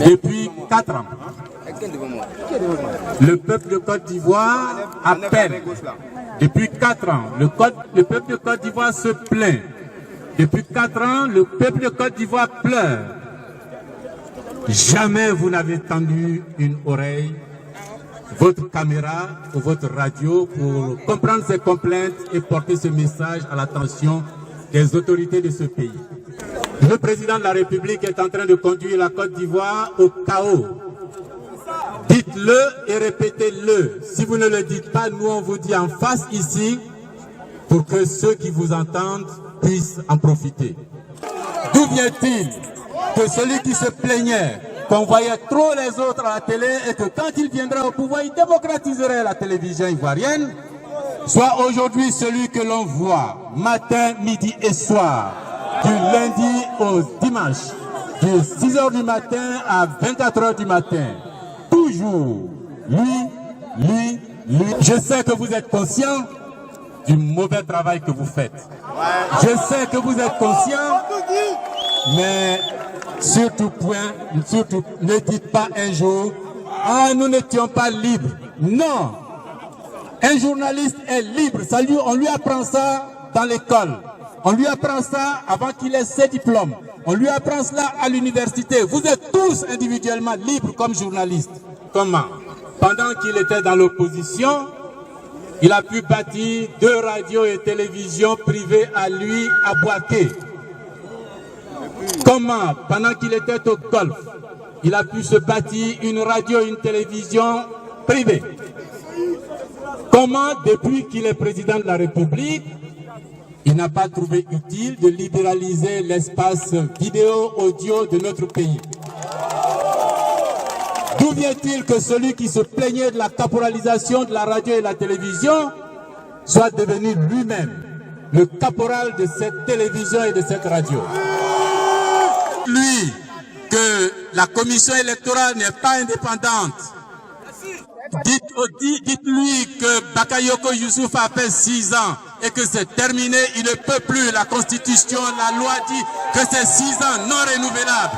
Depuis 4 ans, le peuple de Côte d'Ivoire appelle. Depuis 4 ans, le peuple de Côte d'Ivoire se plaint. Depuis 4 ans, le peuple de Côte d'Ivoire pleure. Jamais vous n'avez tendu une oreille, votre caméra ou votre radio pour comprendre ces complaintes et porter ce message à l'attention des autorités de ce pays. Le président de la République est en train de conduire la Côte d'Ivoire au chaos. Dites-le et répétez-le. Si vous ne le dites pas, nous on vous dit en face ici pour que ceux qui vous entendent puissent en profiter. D'où vient-il que celui qui se plaignait qu'on voyait trop les autres à la télé et que quand il viendra au pouvoir, il démocratiserait la télévision ivoirienne, soit aujourd'hui celui que l'on voit matin, midi et soir, du lundi au dimanche, de 6 h du matin à 24 h du matin. Toujours, lui. Je sais que vous êtes conscient du mauvais travail que vous faites. Je sais que vous êtes conscient, mais surtout, ne dites pas un jour, ah, nous n'étions pas libres. Non, un journaliste est libre. On lui apprend ça dans l'école. On lui apprend ça avant qu'il ait ses diplômes. On lui apprend cela à l'université. Vous êtes tous individuellement libres comme journalistes. Comment? Pendant qu'il était dans l'opposition, il a pu bâtir 2 radios et télévisions privées à lui à Boaké. Comment? Pendant qu'il était au golf, il a pu se bâtir une radio et une télévision privée. Comment, depuis qu'il est président de la République, il n'a pas trouvé utile de libéraliser l'espace vidéo, audio de notre pays? D'où vient-il que celui qui se plaignait de la caporalisation de la radio et de la télévision soit devenu lui-même le caporal de cette télévision et de cette radio? Lui, que la commission électorale n'est pas indépendante. Dites-lui que Bakayoko Youssouf a fait 6 ans et que c'est terminé, il ne peut plus. La Constitution, la loi dit que c'est 6 ans non renouvelables.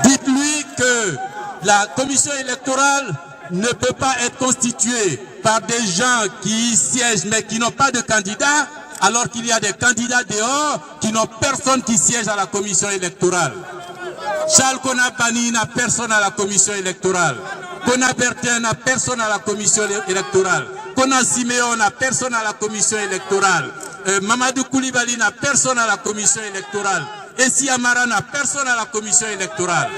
Dites-lui que la commission électorale ne peut pas être constituée par des gens qui y siègent mais qui n'ont pas de candidats, alors qu'il y a des candidats dehors qui n'ont personne qui siège à la commission électorale. Charles Konabani n'a personne à la commission électorale. Kona Bertin n'a personne à la commission électorale. Kona Siméon n'a personne à la commission électorale. Mamadou Koulibaly n'a personne à la commission électorale. Essi Amara n'a personne à la commission électorale.